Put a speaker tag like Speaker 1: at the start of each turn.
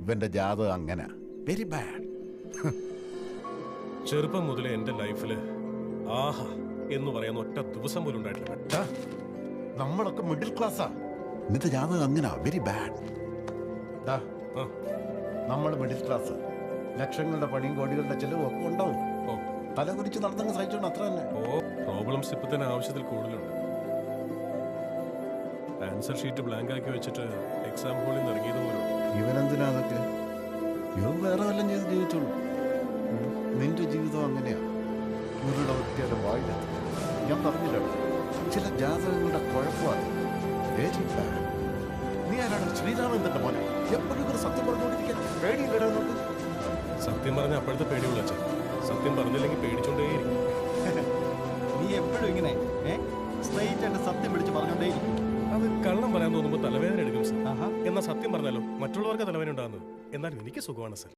Speaker 1: ഇവന്റെ ജാതകം അങ്ങനെ വെരി ബാഡ്.
Speaker 2: ചെറുപ്പം മുതലേ എന്റെ ലൈഫില് ആഹാ എന്ന് പറയുന്ന ഒറ്റ ദിവസം പോലും ഉണ്ടായിട്ടില്ല.
Speaker 1: നമ്മളൊക്കെ മിഡിൽ ക്ലാസ്സാ. നിന്റെ ജാതകം അങ്ങനെ വെരി ബാഡ്. നമ്മൾ മിഡിൽ ക്ലാസ്, ലക്ഷങ്ങളുടെ പണിയും കോടികളുടെ ചെലവും ഒക്കെ ഉണ്ടാവും. തല കുറിച്ച് നടത്തങ്ങ് സഹിച്ചോണ്ട് അത്ര തന്നെ.
Speaker 2: പ്രോബ്ലംസ് ഇപ്പൊ തന്നെ ആവശ്യത്തിൽ കൂടുതലുണ്ട്. ആൻസർ ഷീറ്റ് ബ്ലാങ്ക് ആക്കി വെച്ചിട്ട് എക്സാം ഹോളിൽ നിന്ന് ഇറങ്ങിയത് പോലും.
Speaker 1: ഇവനെന്തിനാ അതൊക്കെ? ഇവൻ വേറെ വല്ലതും ചെയ്ത് ജീവിച്ചോളൂ. നിന്റെ ജീവിതം അങ്ങനെയാ. ഇവരുടെ ഒറ്റയുടെ വായില ഞാൻ പറഞ്ഞില്ല, ചില ജാതകങ്ങളുടെ കുഴപ്പമാണ്. നീ ആരാണ്? ശ്രീരാമചന്ദ്രന്റെ മോനെ. എപ്പോഴും ഒരു സത്യം പറഞ്ഞുകൊണ്ടിരിക്കാൻ പേടിയില്ലടാ നോക്ക്.
Speaker 2: സത്യം പറഞ്ഞ അപ്പോഴത്തെ പേടിയുള്ള അച്ഛൻ, സത്യം പറഞ്ഞില്ലെങ്കിൽ പേടിച്ചോണ്ടേയിരിക്കും.
Speaker 3: നീ എപ്പോഴും ഇങ്ങനെ സ്ട്രൈറ്റ് ആയിട്ട് സത്യം പിടിച്ച് പറഞ്ഞോണ്ടേയിരിക്കും.
Speaker 2: അത് കള്ളം പറയാൻ തോന്നുമ്പോൾ തലവേദന എടുക്കും സർ. എന്നാൽ സത്യം പറഞ്ഞാലോ മറ്റുള്ളവർക്ക് തലവേദന ഉണ്ടാകുന്നത്. എന്നാലും എനിക്ക് സുഖമാണ് സർ.